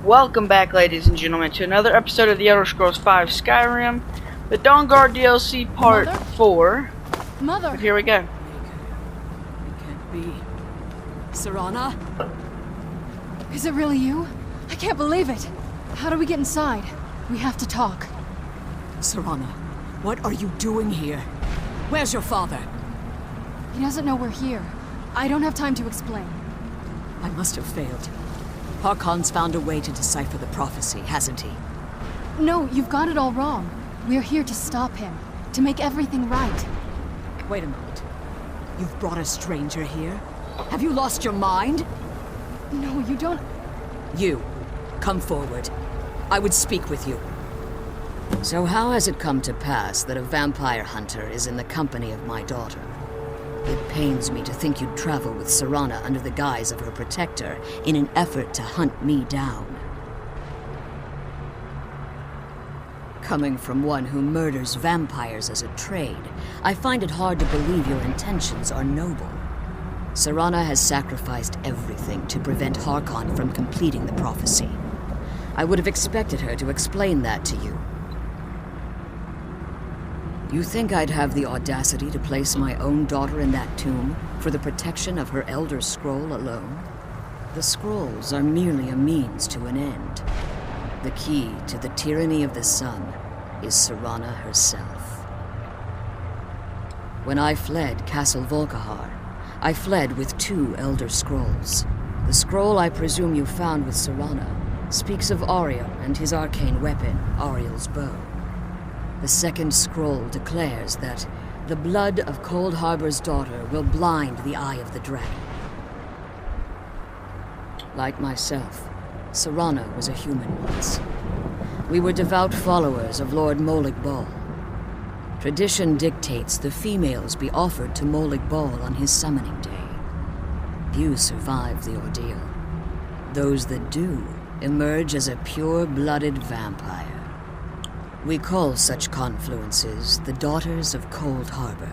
Welcome back, ladies and gentlemen, to another episode of the Elder Scrolls V Skyrim, the Dawngaurd DLC Part 4. Mother! But here we go. It can't be. Serana? Is it really you? I can't believe it. How do we get inside? We have to talk. Serana, what are you doing here? Where's your father? He doesn't know we're here. I don't have time to explain. I must have failed. Harkon's found a way to decipher the prophecy, hasn't he? No, you've got it all wrong. We're here to stop him, to make everything right. Wait a moment. You've brought a stranger here? Have you lost your mind? No, you don't... You, come forward. I would speak with you. So how has it come to pass that a vampire hunter is in the company of my daughter? It pains me to think you'd travel with Serana under the guise of her protector in an effort to hunt me down. Coming from one who murders vampires as a trade, I find it hard to believe your intentions are noble. Serana has sacrificed everything to prevent Harkon from completing the prophecy. I would have expected her to explain that to you. You think I'd have the audacity to place my own daughter in that tomb for the protection of her Elder Scroll alone? The scrolls are merely a means to an end. The key to the tyranny of the sun is Serana herself. When I fled Castle Volkihar, I fled with 2 Elder Scrolls. The scroll I presume you found with Serana speaks of Ariel and his arcane weapon, Ariel's bow. The second scroll declares that the blood of Cold Harbor's daughter will blind the eye of the dragon. Like myself, Serana was a human once. We were devout followers of Lord Molig Bal. Tradition dictates the females be offered to Molig Bal on his summoning day. Few survive the ordeal. Those that do emerge as a pure-blooded vampire. We call such confluences the Daughters of Cold Harbor.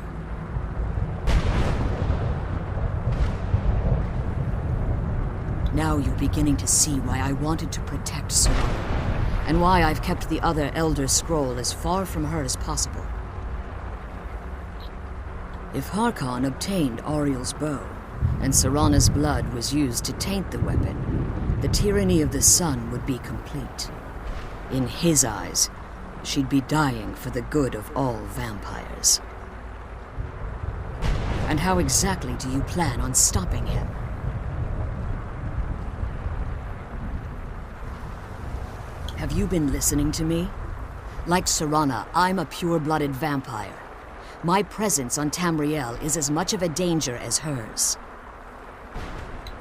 Now you're beginning to see why I wanted to protect Serana, and why I've kept the other Elder Scroll as far from her as possible. If Harkon obtained Ariel's bow, and Serana's blood was used to taint the weapon, the tyranny of the sun would be complete. In his eyes, she'd be dying for the good of all vampires. And how exactly do you plan on stopping him? Have you been listening to me? Like Serana, I'm a pure-blooded vampire. My presence on Tamriel is as much of a danger as hers.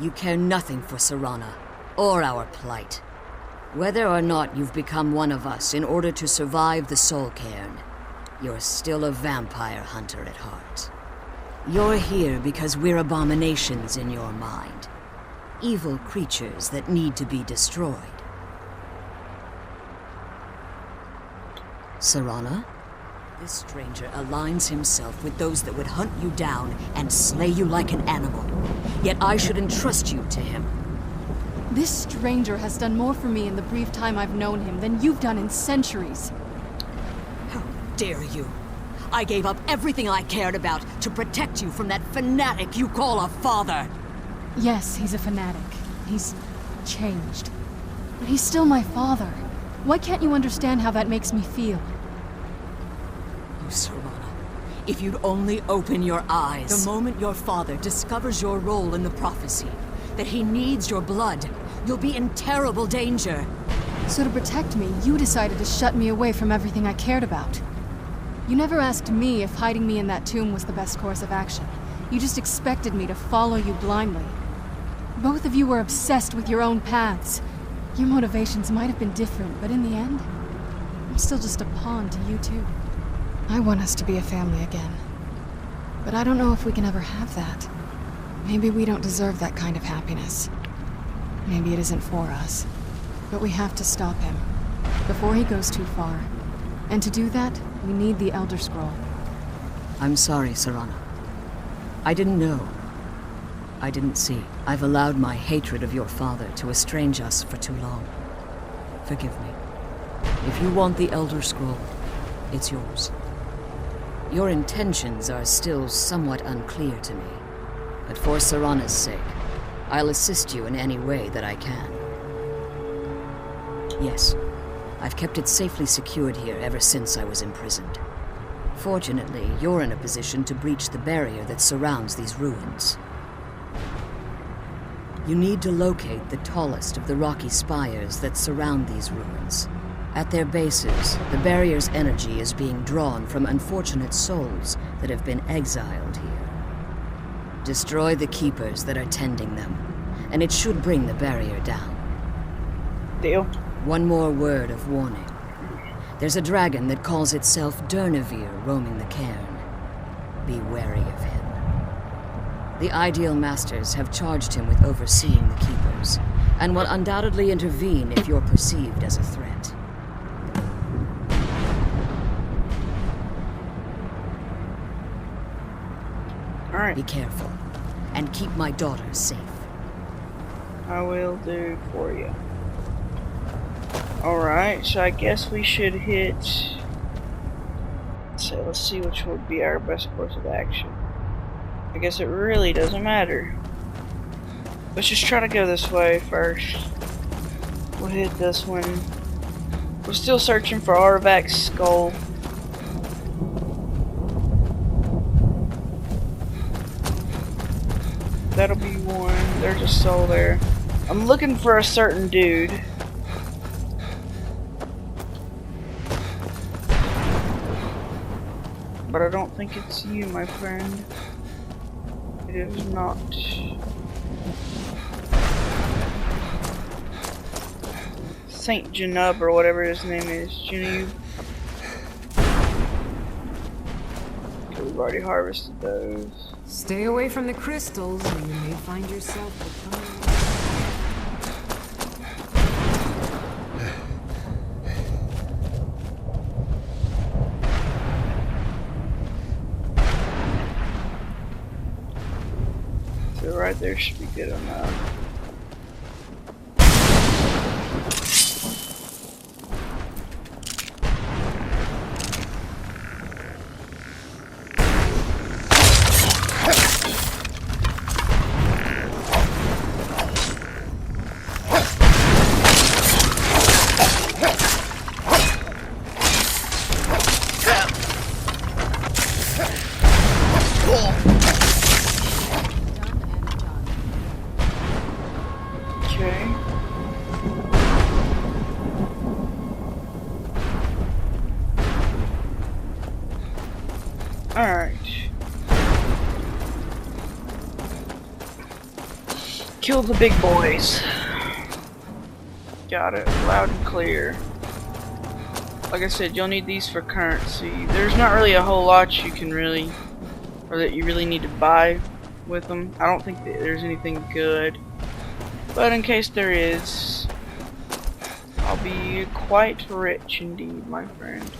You care nothing for Serana, or our plight. Whether or not you've become one of us in order to survive the Soul Cairn, you're still a vampire hunter at heart. You're here because we're abominations in your mind. Evil creatures that need to be destroyed. Serana? This stranger aligns himself with those that would hunt you down and slay you like an animal. Yet I should entrust you to him. This stranger has done more for me in the brief time I've known him than you've done in centuries. How dare you? I gave up everything I cared about to protect you from that fanatic you call a father. Yes, he's a fanatic. He's changed. But he's still my father. Why can't you understand how that makes me feel? Oh, Serana, if you'd only open your eyes. The moment your father discovers your role in the prophecy, that he needs your blood, you'll be in terrible danger. So to protect me, you decided to shut me away from everything I cared about. You never asked me if hiding me in that tomb was the best course of action. You just expected me to follow you blindly. Both of you were obsessed with your own paths. Your motivations might have been different, but in the end, I'm still just a pawn to you two. I want us to be a family again. But I don't know if we can ever have that. Maybe we don't deserve that kind of happiness. Maybe it isn't for us. But we have to stop him, before he goes too far. And to do that, we need the Elder Scroll. I'm sorry, Serana. I didn't know. I didn't see. I've allowed my hatred of your father to estrange us for too long. Forgive me. If you want the Elder Scroll, it's yours. Your intentions are still somewhat unclear to me, but for Serana's sake, I'll assist you in any way that I can. Yes, I've kept it safely secured here ever since I was imprisoned. Fortunately, you're in a position to breach the barrier that surrounds these ruins. You need to locate the tallest of the rocky spires that surround these ruins. At their bases, the barrier's energy is being drawn from unfortunate souls that have been exiled here. Destroy the keepers that are tending them, and it should bring the barrier down. Deal. One more word of warning. There's a dragon that calls itself Durnevere roaming the cairn. Be wary of him. The Ideal Masters have charged him with overseeing the keepers, and will undoubtedly intervene if you're perceived as a threat. Alright. Be careful, and keep my daughter safe. I will do for you. Alright, so I guess we should hit... So let's see which would be our best course of action. I guess it really doesn't matter. Let's just try to go this way first. We'll hit this one. We're still searching for Arvak's skull. That'll be one. There's a soul there. I'm looking for a certain dude. But I don't think it's you, my friend. It is not. Saint Janub or whatever his name is. Janub. Okay, we've already harvested those. Stay away from the crystals, or you may find yourself becoming... So right there should be good enough. Alright. Kill the big boys. Got it. Loud and clear. Like I said, you'll need these for currency. There's not really a whole lot you can really, or that you really need to buy with them. I don't think that there's anything good. But in case there is, I'll be quite rich indeed, my friend.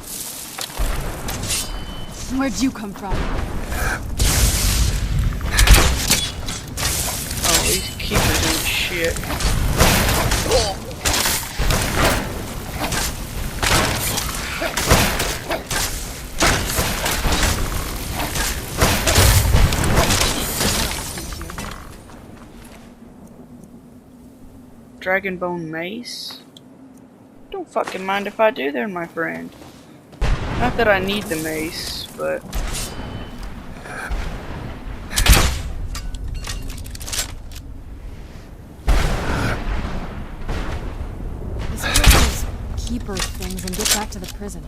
Where'd you come from? Oh, these keepers ain't shit. Dragonbone mace? Don't fucking mind if I do there, my friend. Not that I need the mace, but... Let's kill these keeper things and get back to the prison.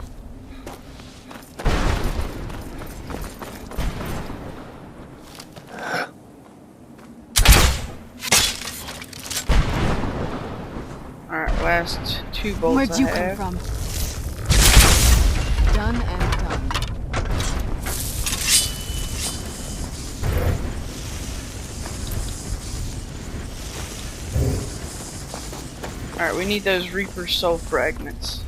Alright, last two bolts Where'd you I come have. from? Done and done. Alright, we need those Reaper Soul Fragments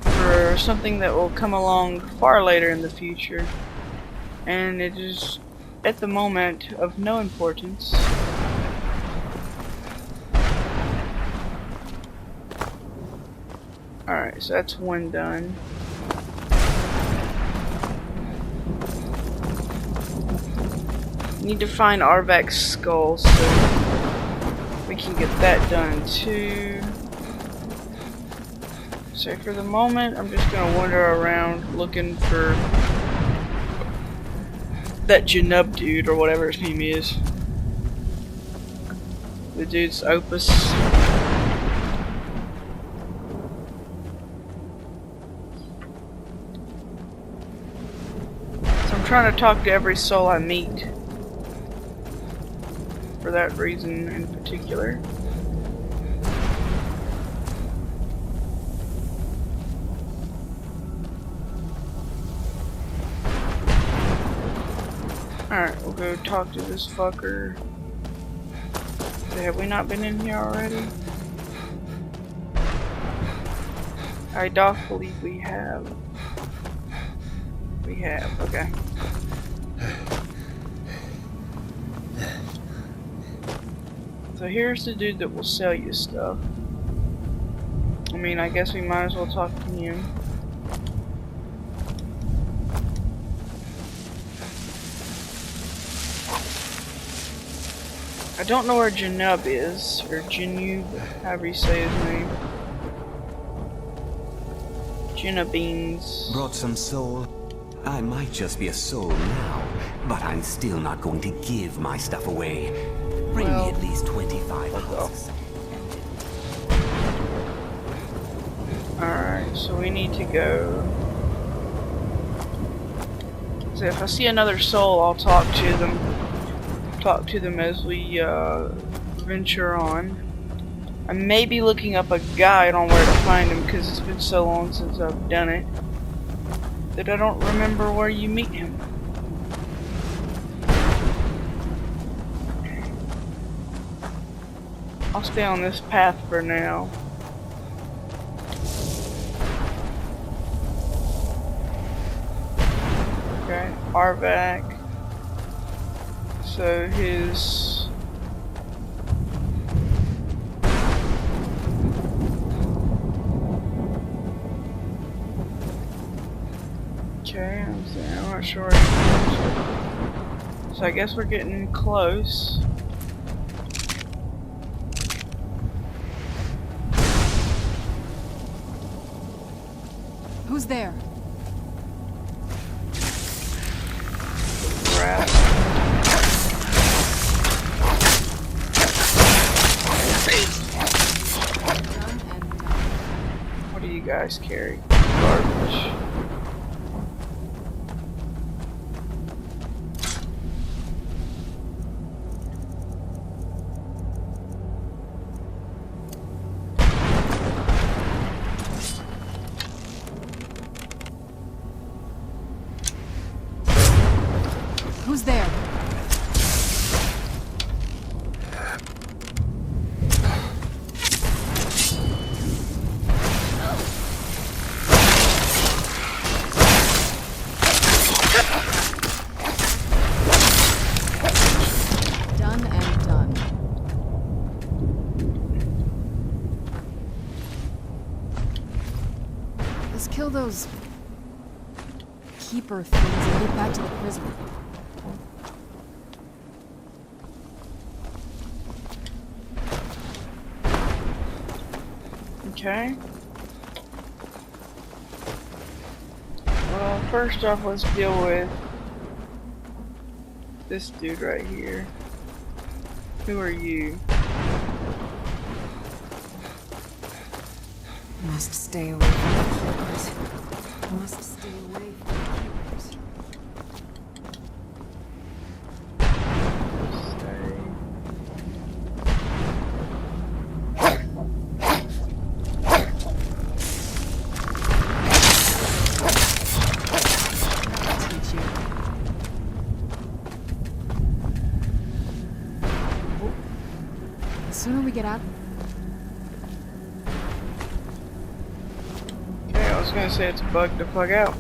for something that will come along far later in the future. And it is, at the moment, of no importance. Alright, so that's one done. Need to find Arvak's skull so we can get that done too. So for the moment, I'm just gonna wander around looking for that Janub dude or whatever his name is. The dude's opus. So I'm trying to talk to every soul I meet. For that reason in particular. Alright, we'll go talk to this fucker. So have we not been in here already? I doth believe we have. We have, okay. So here's the dude that will sell you stuff. I mean, I guess we might as well talk to him. I don't know where Janub is, or Janub, however you say his name. Janubines. Brought some soul. I might just be a soul now, but I'm still not going to give my stuff away. Bring me at least 25 husks. Alright, so we need to go. So if I see another soul, I'll talk to them. Talk to them as we venture on. I may be looking up a guide on where to find him because it's been so long since I've done it that I don't remember where you meet him. I'll stay on this path for now. Okay, Arvak. So his okay, I'm not sure. So I guess we're getting close. Who's there? Rat. What do you guys carry? Garbage. Who's there? Done and done. Let's kill those keeper things and get back to the prison. Okay. Well, first off, let's deal with this dude right here. Who are you? Must stay away from the keepers. Must stay away from the keepers. Teach you. The sooner we get out. Okay, I was gonna say it's bugged the fuck out.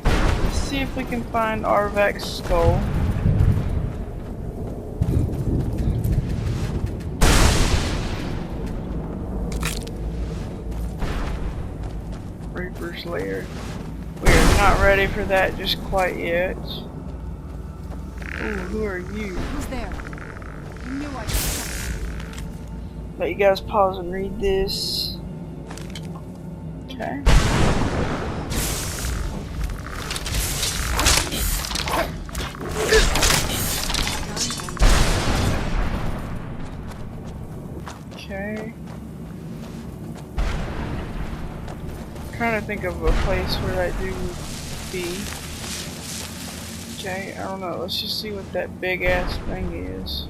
Let's see if we can find Arvak's skull. Dwarf's lair. We are not ready for that just quite yet. Ooh, who are you? Who's there? I knew I could. Let you guys pause and read this. Okay. Okay. Trying to think of a place where that dude would be. Okay, I don't know. Let's just see what that big ass thing is.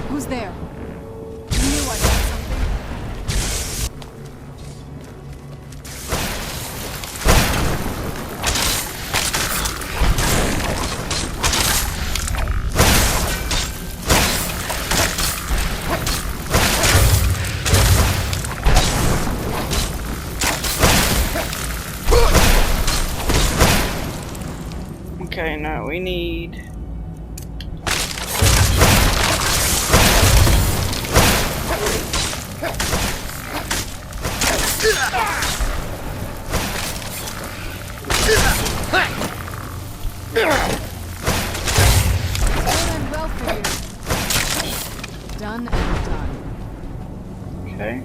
Who's there? I knew I saw something. Okay, now we need... Well for you. Done and done. Okay.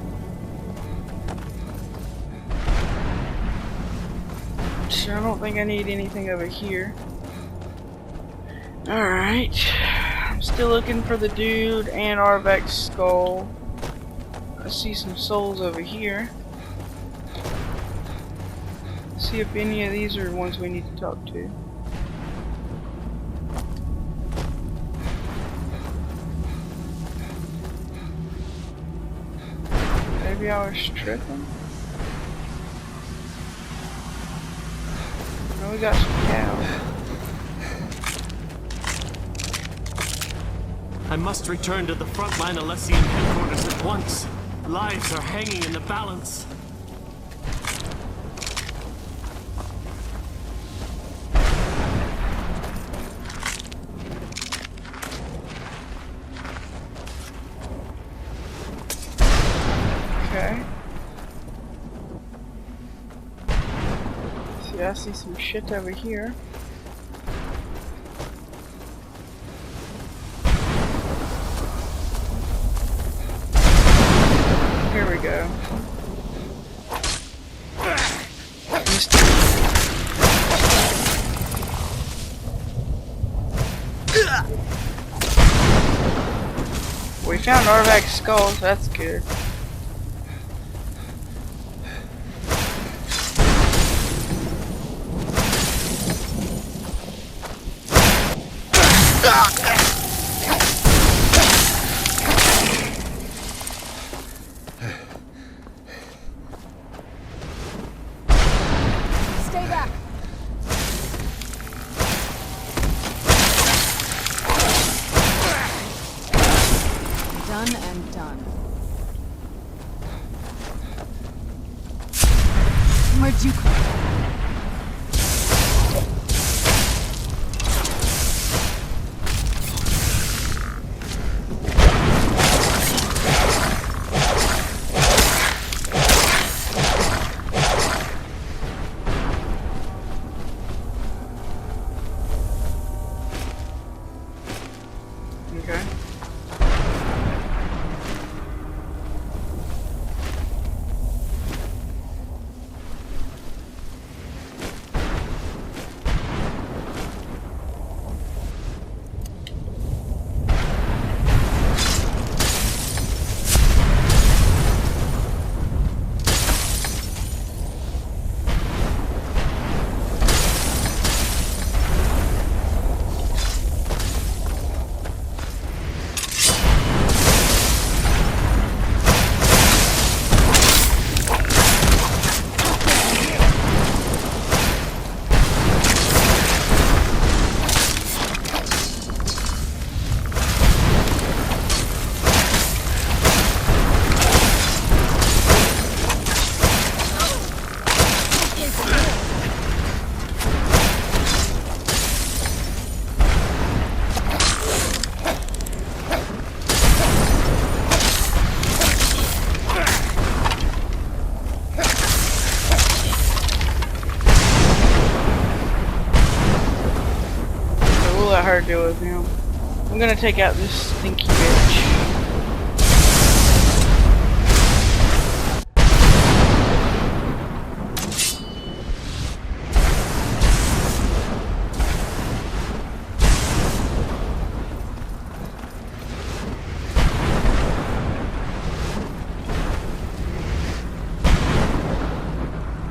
So I don't think I need anything over here. Alright. I'm still looking for the dude and Arvek's skull. I see some souls over here. See if any of these are ones we need to talk to. Maybe I was tripping. No, we got some cows. I must return to the frontline Alessian headquarters at once. Lives are hanging in the balance. Okay. See, I see some shit over here. Here we go. We found Arvek's skull, so that's good. Stay back. Done and done. Where'd you come from? Okay. let her deal with him. I'm gonna take out this stinky bitch.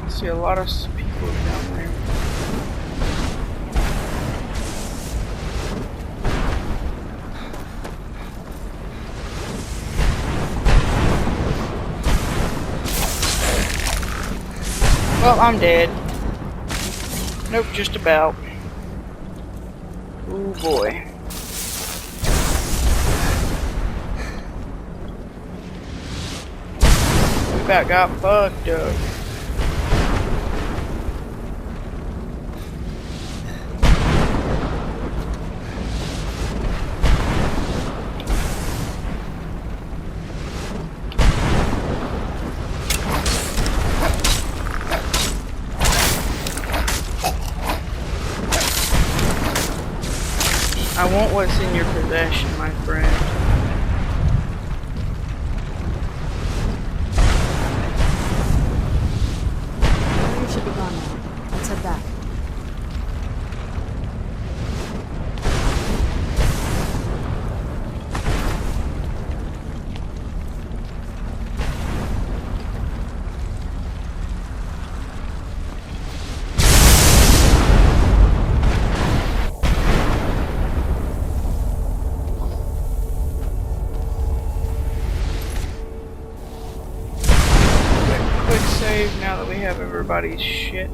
I see a lot of people down there. Well, I'm dead. Nope, just about. Oh boy. We about got fucked up. I want what's in your possession, my friend. You should be gone now. Let's head back. Now that we have everybody's shit.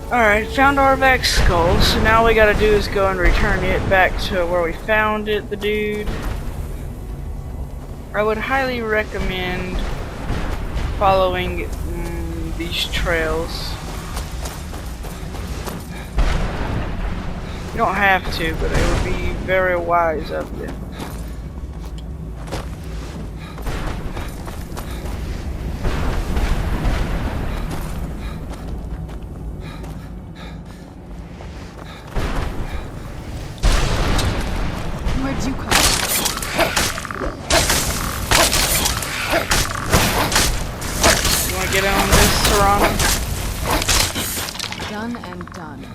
Alright, found Arvak's skull, so now all we gotta do is go and return it back to where we found it, the dude. I would highly recommend following these trails. You don't have to, but it would be very wise of you. Where'd you come You wanna get on this, Serrano? from? Done and done.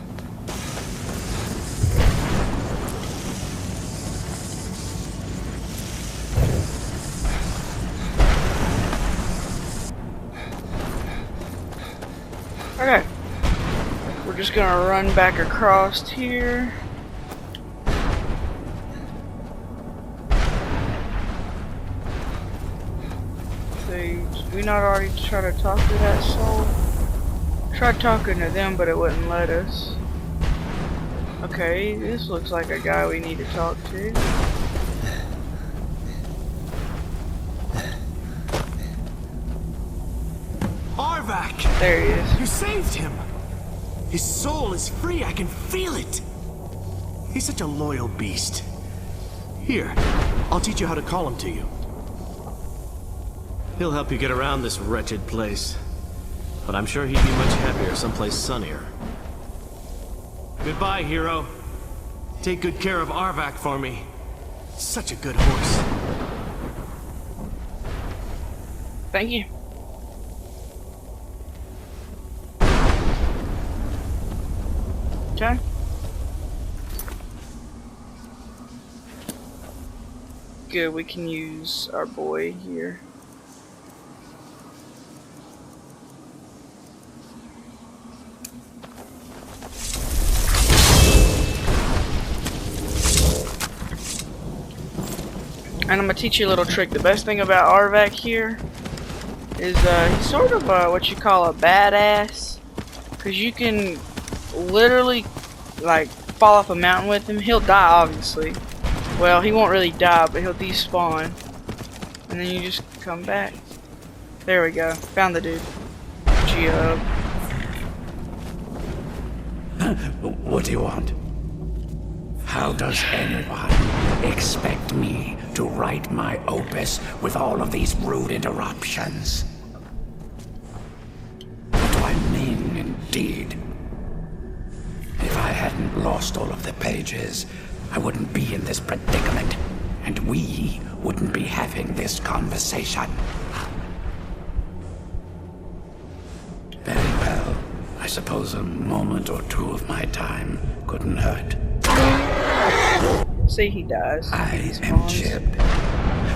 Okay. We're just gonna run back across here. Did we not already try to talk to that soul? Tried talking to them, but it wouldn't let us. Okay, this looks like a guy we need to talk to. Arvak! There he is. You saved him! His soul is free, I can feel it! He's such a loyal beast. Here, I'll teach you how to call him to you. He'll help you get around this wretched place. But I'm sure he'd be much happier someplace sunnier. Goodbye, hero. Take good care of Arvak for me. Such a good horse. Thank you. Okay. Good, we can use our boy here. And I'm gonna teach you a little trick. The best thing about Arvak here is he's sort of what you call a badass, because you can literally like fall off a mountain with him. He'll die, obviously. Well, he won't really die, but he'll despawn, and then you just come back. There we go. Found the dude. G-up. What do you want? How does anyone expect me to write my opus with all of these rude interruptions? What do I mean, indeed? If I hadn't lost all of the pages, I wouldn't be in this predicament, and we wouldn't be having this conversation. Very well. I suppose a moment or two of my time couldn't hurt. Say he dies. I am Jib.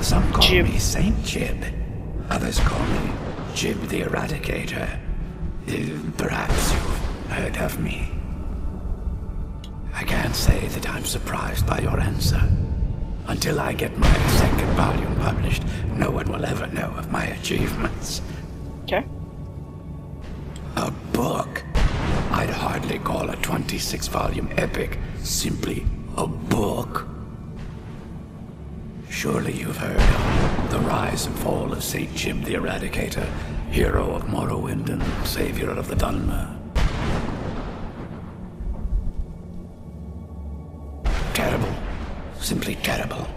Some call me Saint Jib. Others call me Jib the Eradicator. Perhaps you've heard of me. I can't say that I'm surprised by your answer. Until I get my second volume published, no one will ever know of my achievements. Okay. A book? I'd hardly call a 26-volume epic simply a book. Surely you've heard of the rise and fall of Saint Jib the Eradicator, hero of Morrowind and savior of the Dunmer. Terrible. Simply terrible.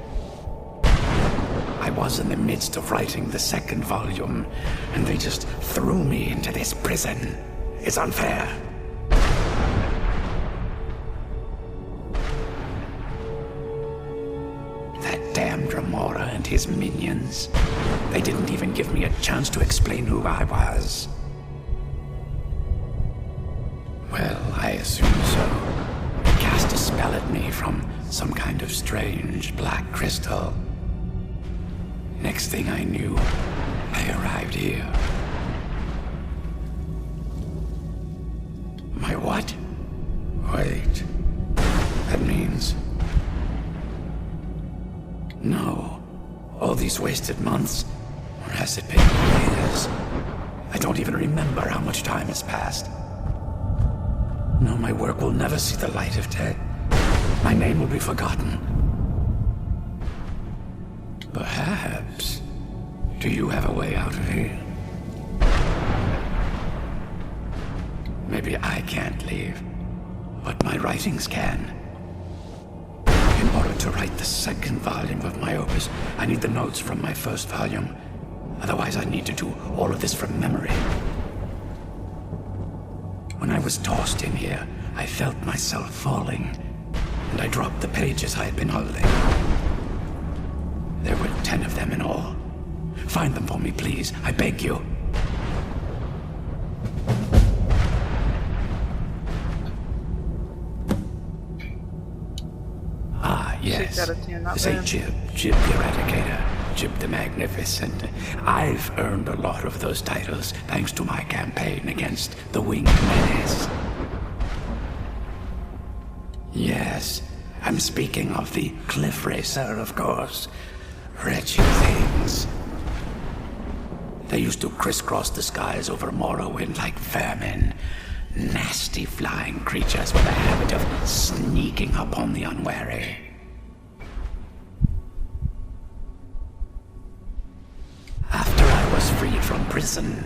I was in the midst of writing the second volume, and they just threw me into this prison. It's unfair. That damned Remora and his minions. They didn't even give me a chance to explain who I was. Well, I assume so. They cast a spell at me from some kind of strange black crystal. Next thing I knew, I arrived here. My what? Wait. That means... No. All these wasted months? Or has it been years? I don't even remember how much time has passed. No, my work will never see the light of day. My name will be forgotten. Perhaps. Do you have a way out of here? Maybe I can't leave, but my writings can. In order to write the second volume of my opus, I need the notes from my first volume. Otherwise, I need to do all of this from memory. When I was tossed in here, I felt myself falling, and I dropped the pages I had been holding. There were 10 of them in all. Find them for me, please. I beg you. Ah, yes. 6 out of 10, not Say bad. Jib the Eradicator, Jib the Magnificent. I've earned a lot of those titles thanks to my campaign against the Winged Menace. Yes, I'm speaking of the Cliff Racer, of course. Wretched things. They used to crisscross the skies over Morrowind like vermin. Nasty flying creatures with a habit of sneaking upon the unwary. After I was freed from prison,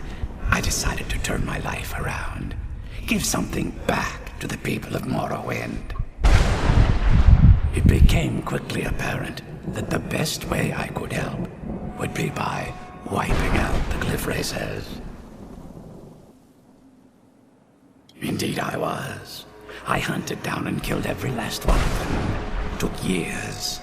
I decided to turn my life around. Give something back to the people of Morrowind. It became quickly apparent that the best way I could help would be by wiping out the Cliff Racers. Indeed I was. I hunted down and killed every last one of them. Took years.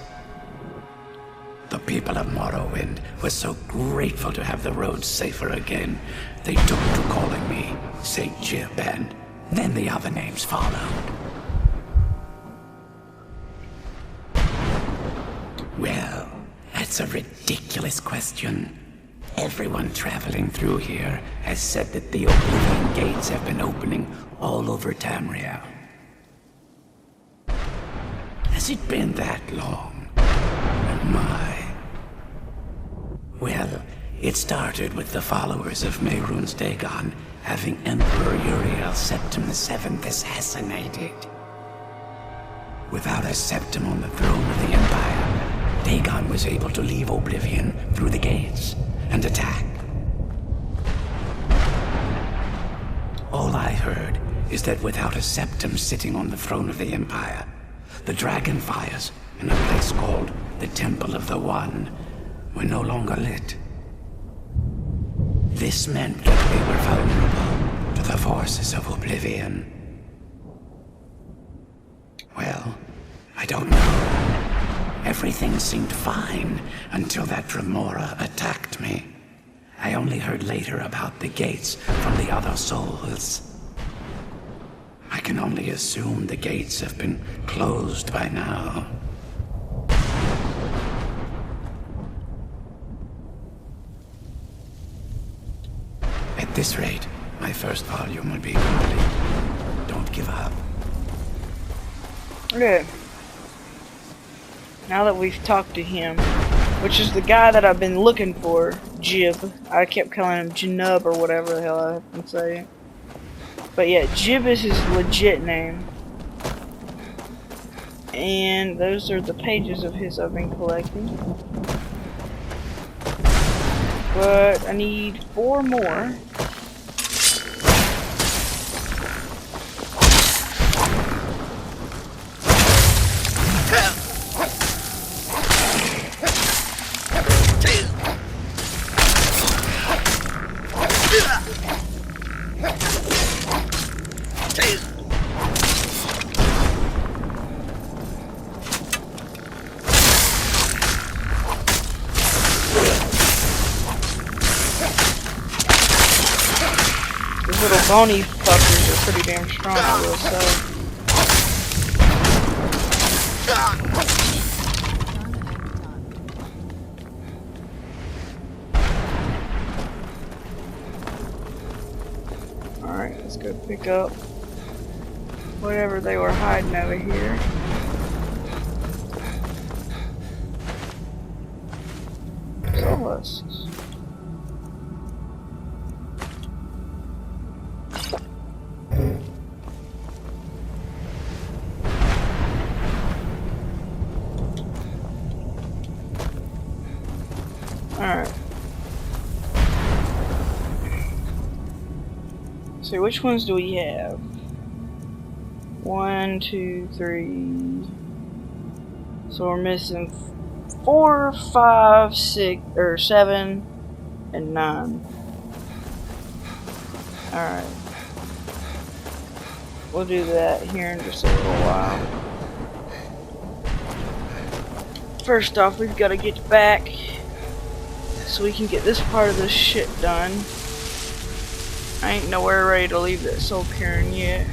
The people of Morrowind were so grateful to have the roads safer again, they took to calling me Saint Jib, and then the other names followed. Well, that's a ridiculous question. Everyone traveling through here has said that the Oblivion Gates have been opening all over Tamriel. Has it been that long? Oh my. Well, it started with the followers of Mehrunes Dagon having Emperor Uriel Septim VII assassinated. Without a Septim on the throne of the Empire, Dagon was able to leave Oblivion through the gates and attack. All I heard is that without a Septim sitting on the throne of the Empire, the dragon fires in a place called the Temple of the One were no longer lit. This meant that we were vulnerable to the forces of Oblivion. don't know. Everything seemed fine until that Remora attacked me. I only heard later about the gates from the other souls. I can only assume the gates have been closed by now. At this rate, my first volume will be complete. Don't give up. Okay. Now that we've talked to him, which is the guy that I've been looking for, Jib. I kept calling him Janub or whatever the hell I've been saying. But yeah, Jib is his legit name. And those are the pages of his I've been collecting. But I need 4 more. These little bony fuckers are pretty damn strong, I will say. Alright, let's go pick up whatever they were hiding over here. Solas. Alright. So which ones do we have? 1, 2, 3. So we're missing 4, 5, 6, or 7, and 9. Alright. We'll do that here in just a little while. First off, we've got to get back so we can get this part of this shit done. I ain't nowhere ready to leave that soul cairn yet.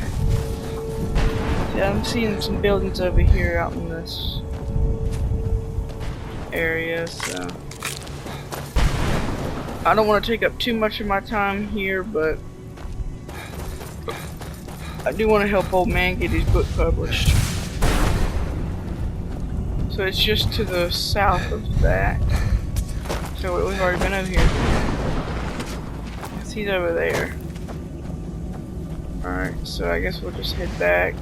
Yeah, I'm seeing some buildings over here out in this area, so I don't want to take up too much of my time here, but I do want to help old man get his book published. So it's just to the south of that. So we've already been over here. He's over there. Alright, so I guess we'll just head back.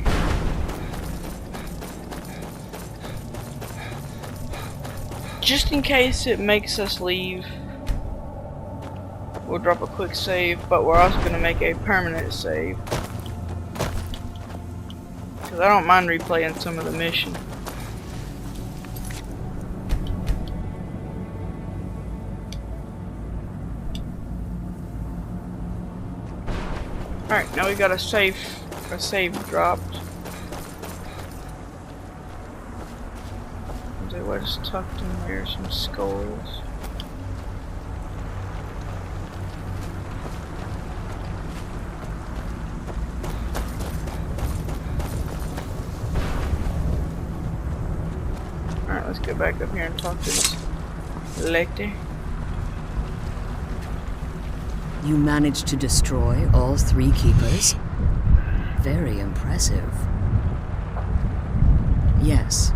Just in case it makes us leave, we'll drop a quick save, but we're also going to make a permanent save. Because I don't mind replaying some of the mission. Alright, now we got a save dropped. They were just tucked in there, some skulls. Alright, let's go back up here and talk to this lady. You managed to destroy all 3 keepers? Very impressive. Yes.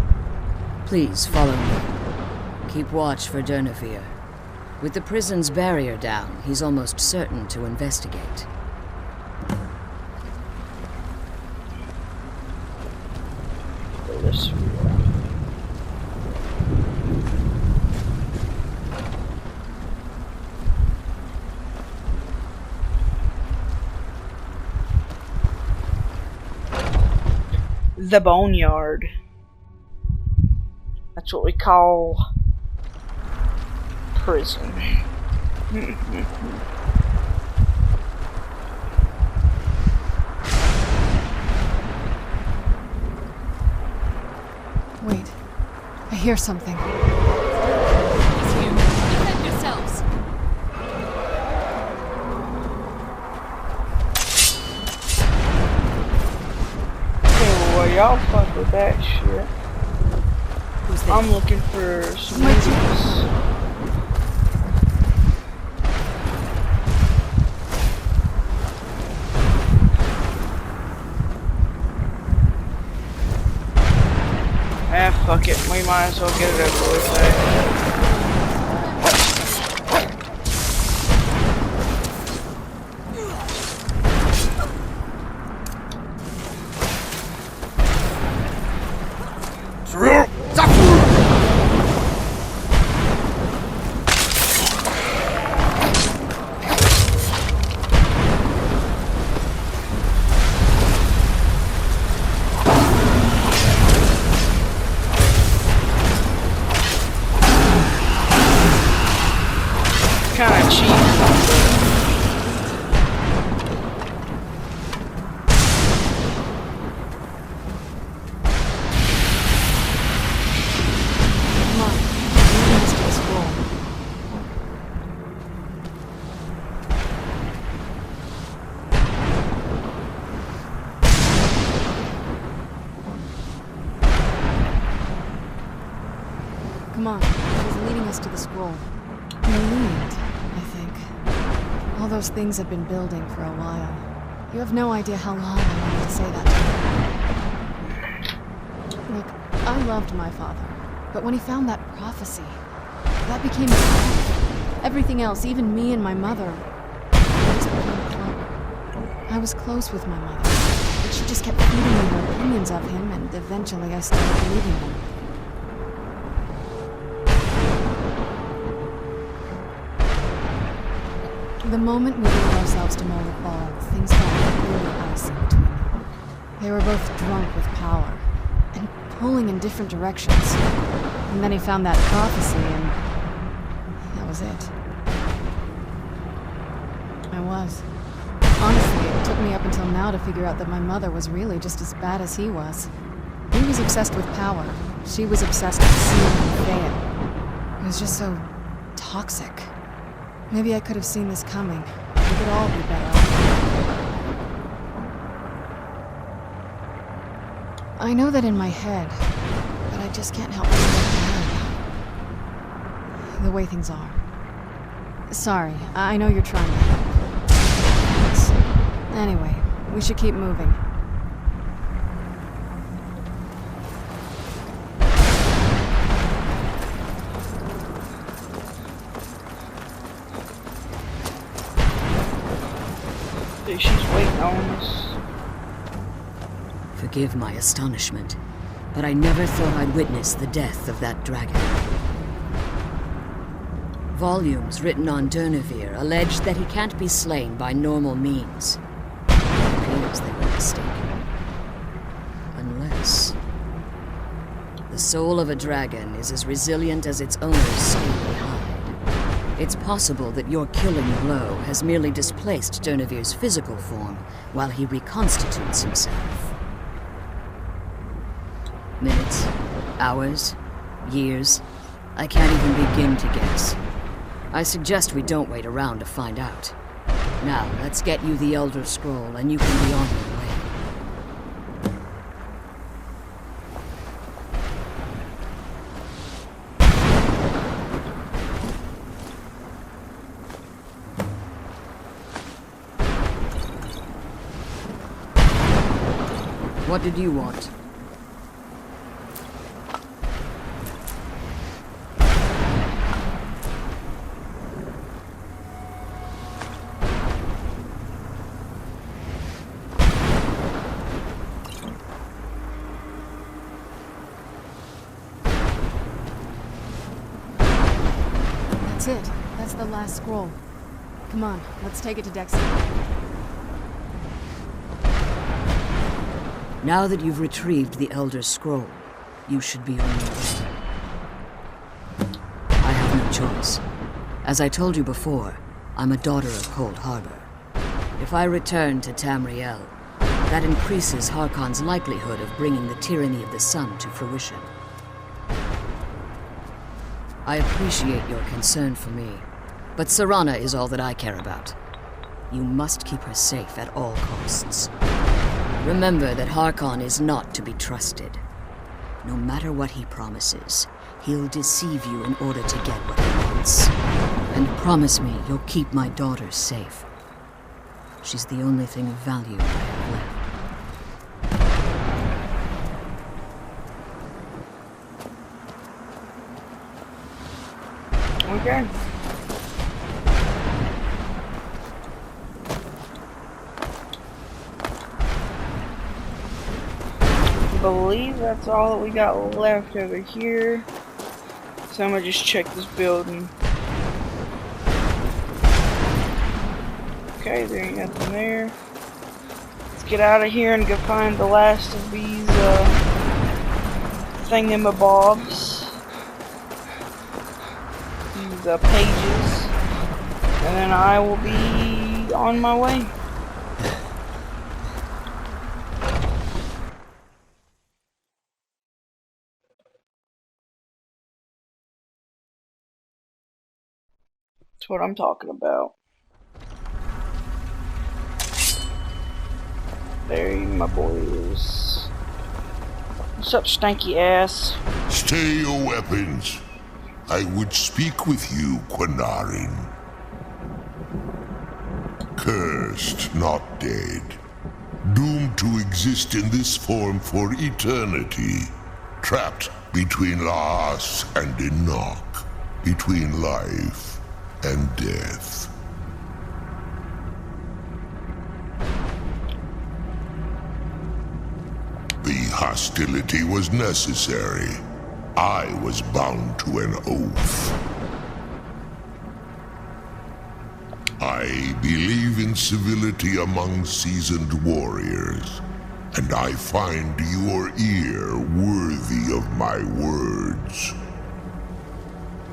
Please follow me. Keep watch for Durnevere. With the prison's barrier down, he's almost certain to investigate. The Boneyard. That's what we call prison. Wait. I hear something. He's here. Defend yourselves. Okay, well, y'all fuck with that shit. Who's there? I'm looking for some movies. Fuck it, we might as well get it over with. Kinda cheap. Come on. Lead us to the scroll. Come on. He's leading us to the scroll. Relieved, I think. All those things have been building for a while. You have no idea how long I wanted to say that to you. Look, I loved my father, but when he found that prophecy, that became his life. Everything else, even me and my mother, I was close with my mother, but she just kept feeding me her opinions of him, and eventually I started believing them. The moment we gave ourselves to Molded Ball, things got really icy between them. They were both drunk with power, and pulling in different directions. And then he found that prophecy, and that was it. I was. Honestly, it took me up until now to figure out that my mother was really just as bad as he was. He was obsessed with power. She was obsessed with seeing him fail. It was just so toxic. Maybe I could have seen this coming. We could all be better off. I know that in my head, but I just can't help but the way things are. Sorry, I know you're trying to help. Thanks. Anyway, we should keep moving. She's waiting on us. Forgive my astonishment, but I never thought I'd witness the death of that dragon. Volumes written on Durnevere allege that he can't be slain by normal means. It appears they were mistaken. Unless... the soul of a dragon is as resilient as its owner's scaly hide. It's possible that your killing blow has merely displaced Durnevere's physical form while he reconstitutes himself. Minutes, hours, years, I can't even begin to guess. I suggest we don't wait around to find out. Now, let's get you the Elder Scroll and you can be on your way. What did you want? That's it. That's the last scroll. Come on, let's take it to Dexter. Now that you've retrieved the Elder Scroll, you should be on your way. I have no choice. As I told you before, I'm a daughter of Cold Harbor. If I return to Tamriel, that increases Harkon's likelihood of bringing the tyranny of the sun to fruition. I appreciate your concern for me, but Serana is all that I care about. You must keep her safe at all costs. Remember that Harkon is not to be trusted. No matter what he promises, he'll deceive you in order to get what he wants. And promise me you'll keep my daughter safe. She's the only thing of value I have left. Okay. I believe that's all that we got left over here. So I'm gonna just check this building. Okay, there ain't nothing there. Let's get out of here and go find the last of these thingamabobs. These pages. And then I will be on my way. That's what I'm talking about. There, my boys. What's up, stanky ass? Stay your weapons. I would speak with you, Quinarin. Cursed, not dead. Doomed to exist in this form for eternity. Trapped between Laas and Enoch. Between life and death. The hostility was necessary. I was bound to an oath. I believe in civility among seasoned warriors, and I find your ear worthy of my words.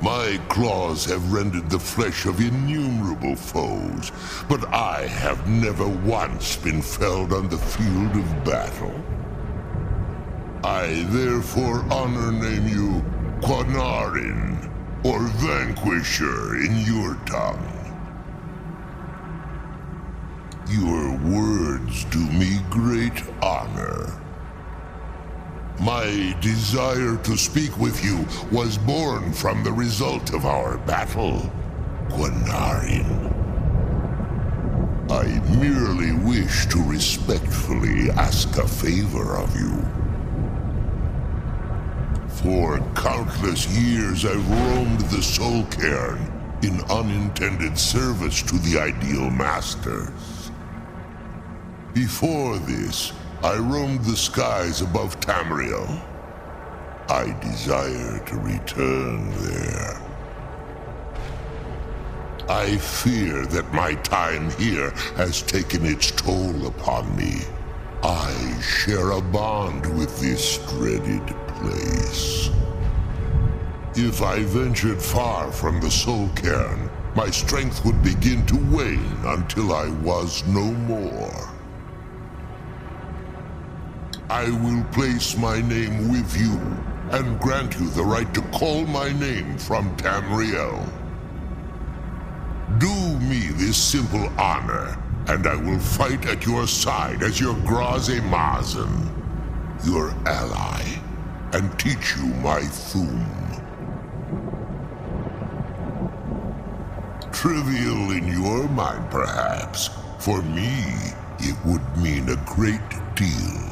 My claws have rended the flesh of innumerable foes, but I have never once been felled on the field of battle. I therefore honor name you Quinarin, or Vanquisher in your tongue. Your words do me great honor. My desire to speak with you was born from the result of our battle, Quinarin. I merely wish to respectfully ask a favor of you. For countless years I've roamed the Soul Cairn in unintended service to the Ideal Masters. Before this, I roamed the skies above Tamriel. I desire to return there. I fear that my time here has taken its toll upon me. I share a bond with this dreaded place. If I ventured far from the Soul Cairn, my strength would begin to wane until I was no more. I will place my name with you and grant you the right to call my name from Tamriel. Do me this simple honor, and I will fight at your side as your Graze Mazen, your ally, and teach you my Thum. Trivial in your mind, perhaps. For me, it would mean a great deal.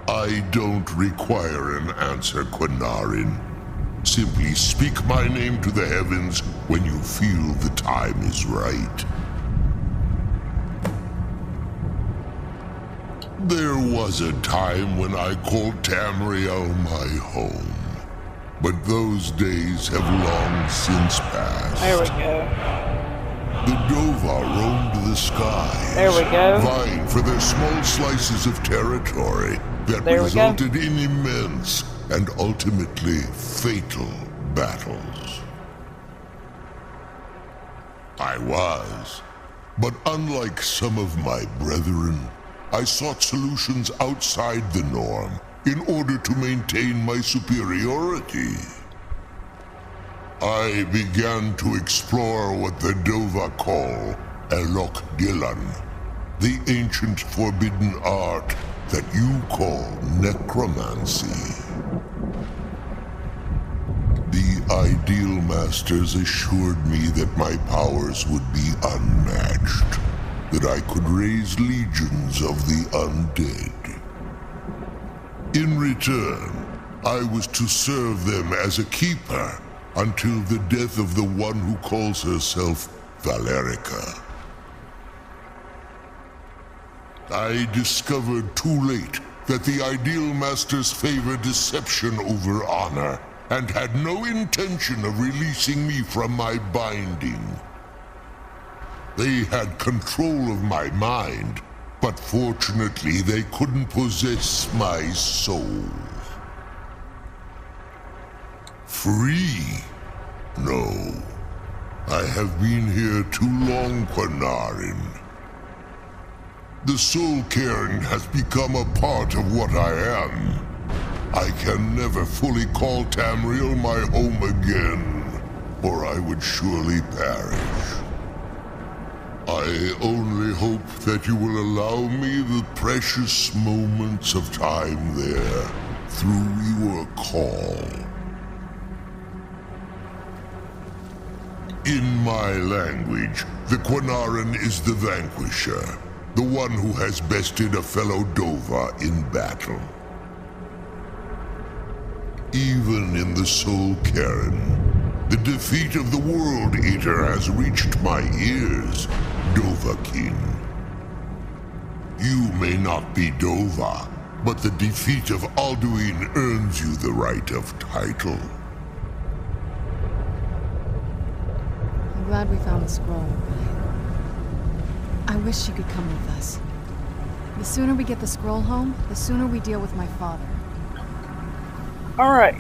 I don't require an answer, Quinarin. Simply speak my name to the heavens when you feel the time is right. There was a time when I called Tamriel my home, but those days have long since passed. There we go. The Dova roamed the skies, There we go. vying for their small slices of territory that There we go. resulted in immense and ultimately fatal battles. I was, but unlike some of my brethren, I sought solutions outside the norm in order to maintain my superiority. I began to explore what the Dova call Elok Dylan, the ancient forbidden art that you call necromancy. The Ideal Masters assured me that my powers would be unmatched, that I could raise legions of the undead. In return, I was to serve them as a keeper until the death of the one who calls herself Valerica. I discovered too late that the Ideal Masters favor deception over honor, and had no intention of releasing me from my binding. They had control of my mind, but fortunately they couldn't possess my soul. Free? No. I have been here too long, Quanarin. The soul cairn has become a part of what I am. I can never fully call Tamriel my home again, or I would surely perish. I only hope that you will allow me the precious moments of time there through your call. In my language, the Quanarin is the vanquisher, the one who has bested a fellow Dova in battle. Even in the Soul Cairn, the defeat of the World Eater has reached my ears, Dovahkiin. You may not be Dova, but the defeat of Alduin earns you the right of title. I'm glad we found the scroll. I wish you could come with us. The sooner we get the scroll home, the sooner we deal with my father. Alright,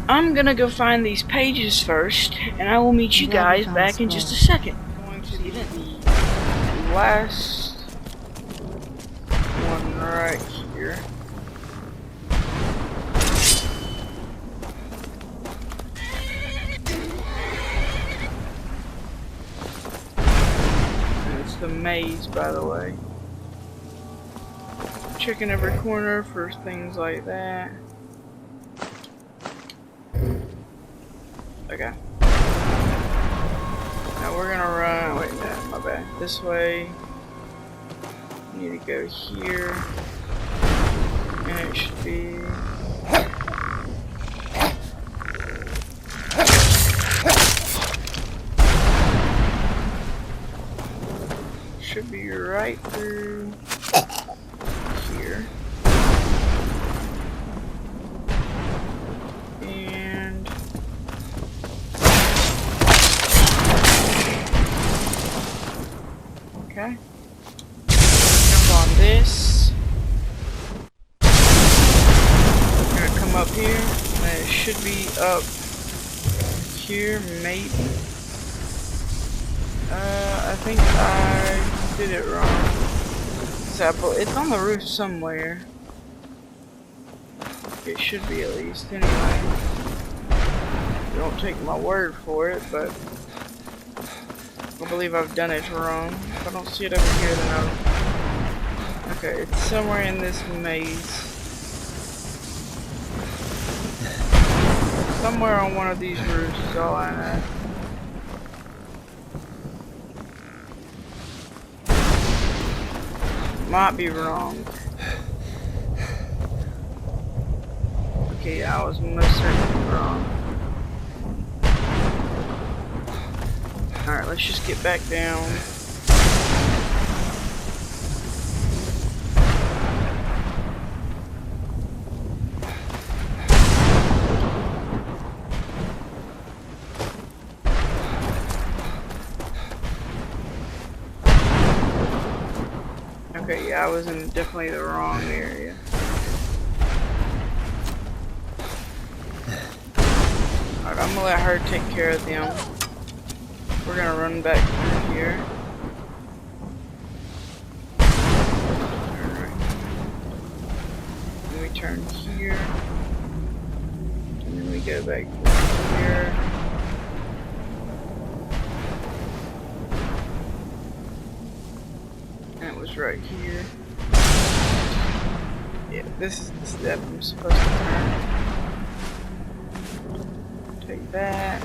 I'm gonna go find these pages first, and I will meet you guys back in just a second. I'm going to the last one right here. And it's the maze, by the way. Checking every corner for things like that. Okay. Now we're gonna run. Wait, no, my bad. This way. We need to go here. And it should be. Should be right through here. Okay. Jump on this. We're gonna come up here, and it should be up here, maybe. I think I did it wrong. It's on the roof somewhere. It should be at least, anyway. Don't take my word for it, but I believe I've done it wrong. If I don't see it over here, then I'll... Okay, it's somewhere in this maze. Somewhere on one of these roofs is all I know. Might be wrong. Okay, yeah, I was most certainly wrong. Alright, let's just get back down. Okay, yeah, I was in definitely the wrong area. Alright, I'm gonna let her take care of them. We're gonna run back through here. Turn right here. Then we turn here. And then we go back through here. was right here. Yeah, this is the step I'm supposed to turn. Take that.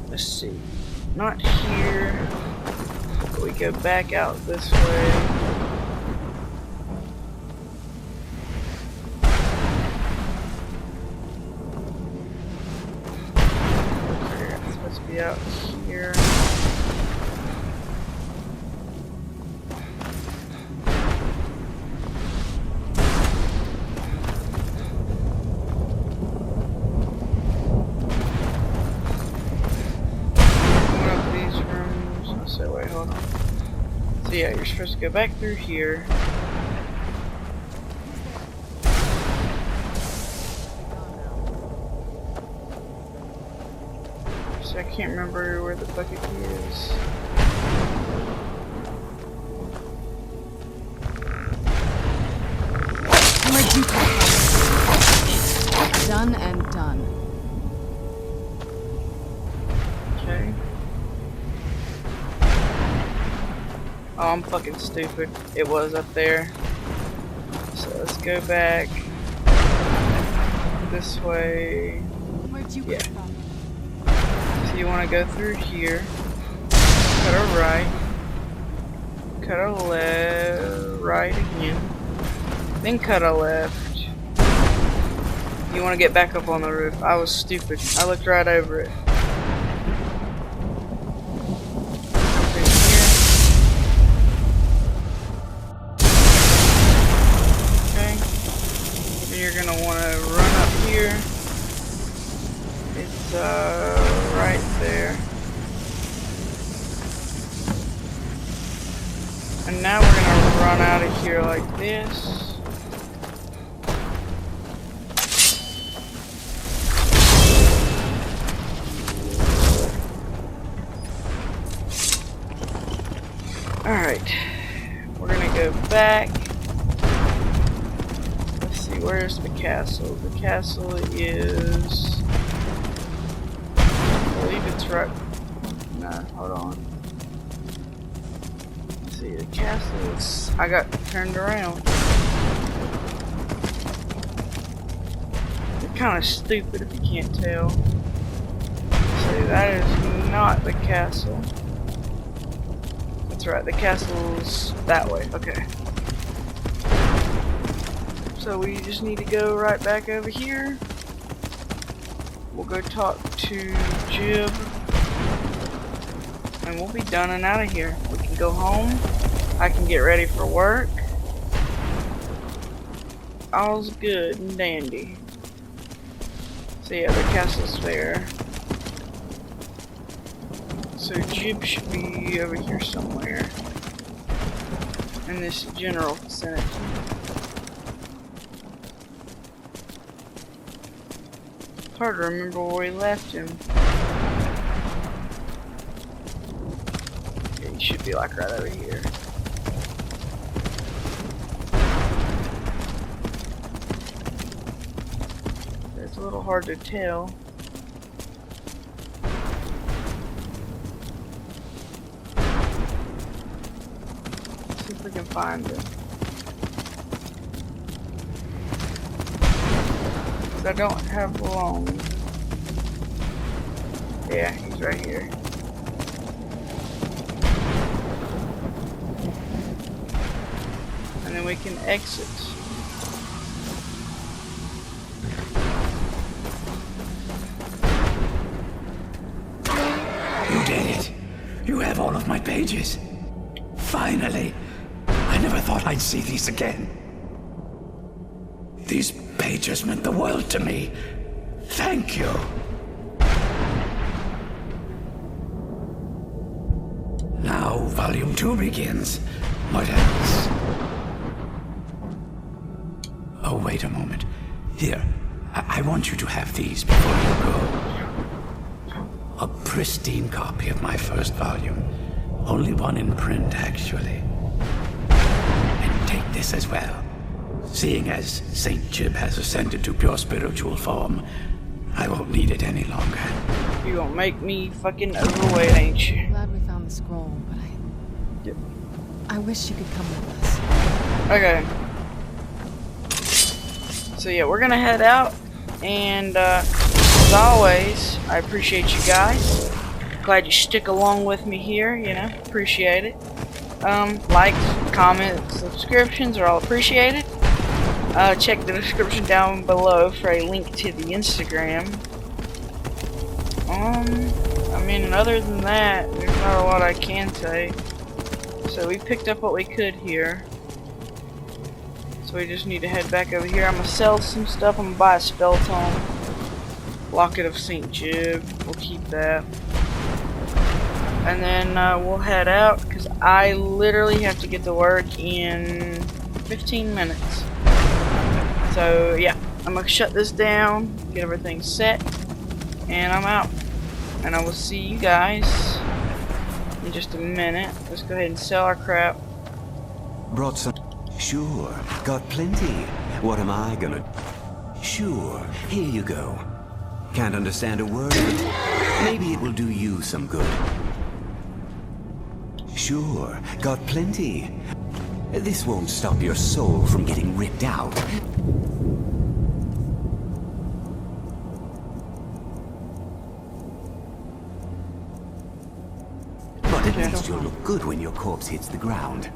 Let's see. Not here. But we go back out this way. It's supposed to be out here. So yeah, you're supposed to go back through here. So I can't remember where the bucket key is. Where'd you come from? Done and done. Okay. Oh, I'm fucking stupid. It was up there. So let's go back this way. Where'd you come from? So you want to go through here. Cut a right. Cut a left. Right again. Then cut a left. You want to get back up on the roof. I was stupid. I looked right over it. You're gonna want to run up here. It's right there. And now we're gonna run out of here like this. Alright. We're gonna go back. Where's the castle? The castle is... I believe it's right... No, hold on. Let's see, the castle is... I got turned around. You're kind of stupid if you can't tell. See, that is not the castle. That's right, the castle's that way. Okay. So we just need to go right back over here. We'll go talk to Jib. And we'll be done and out of here. We can go home. I can get ready for work. All's good and dandy. So yeah, the castle's there. So Jib should be over here somewhere. In this general vicinity. Hard to remember where we left him. Okay, he should be like right over here. It's a little hard to tell. Let's see if we can find him. I don't have long. Yeah, he's right here. And then we can exit. You did it. You have all of my pages. Finally. I never thought I'd see these again. These pages meant the world to me. Thank you. Now, Volume 2 begins. What else? Oh, wait a moment. Here, I want you to have these before you go. A pristine copy of my first volume. Only one in print, actually. And take this as well. Seeing as Saint Jib has ascended to pure spiritual form, I won't need it any longer. You gonna make me fucking overweight, ain't you? Glad we found the scroll, but Yep. I wish you could come with us. Okay. So yeah, we're gonna head out, and as always, I appreciate you guys. Glad you stick along with me here, you know, appreciate it. Likes, comments, subscriptions are all appreciated. Check the description down below for a link to the Instagram. I mean, other than that, there's not a lot I can say. So we picked up what we could here. So we just need to head back over here. I'm gonna sell some stuff. I'm gonna buy a spell tome. Locket of St. Jib. We'll keep that. And then we'll head out because I literally have to get to work in 15 minutes. So yeah, I'm gonna shut this down, get everything set, and I'm out. And I will see you guys in just a minute. Let's go ahead and sell our crap. Brought some. Sure, got plenty. What am I gonna... Sure, here you go. Can't understand a word of it. Maybe it will do you some good. Sure, got plenty. This won't stop your soul from getting ripped out. But at least you'll look good when your corpse hits the ground.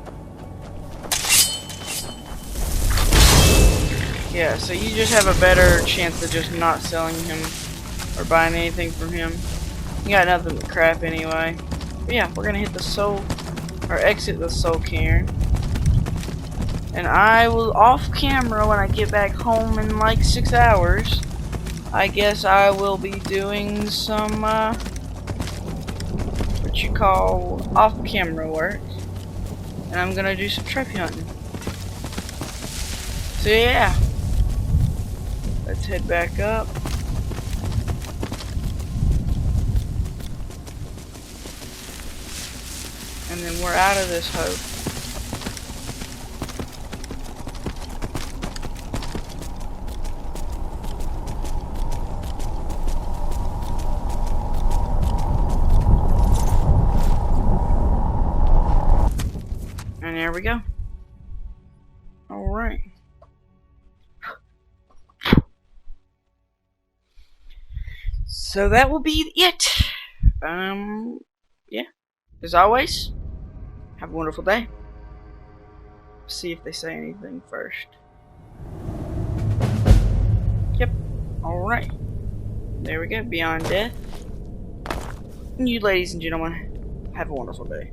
Yeah, so you just have a better chance of just not selling him or buying anything from him. You got nothing but crap anyway. But yeah, we're gonna hit the soul, or exit the soul cairn. And I will, off camera, when I get back home in like 6 hours, I guess I will be doing some, what you call, off camera work. And I'm gonna do some trophy hunting. So yeah. Let's head back up. And then we're out of this hope. And there we go. Alright. So that will be it. Yeah. As always, have a wonderful day. See if they say anything first. Yep. Alright. There we go. Beyond Death. And you ladies and gentlemen, have a wonderful day.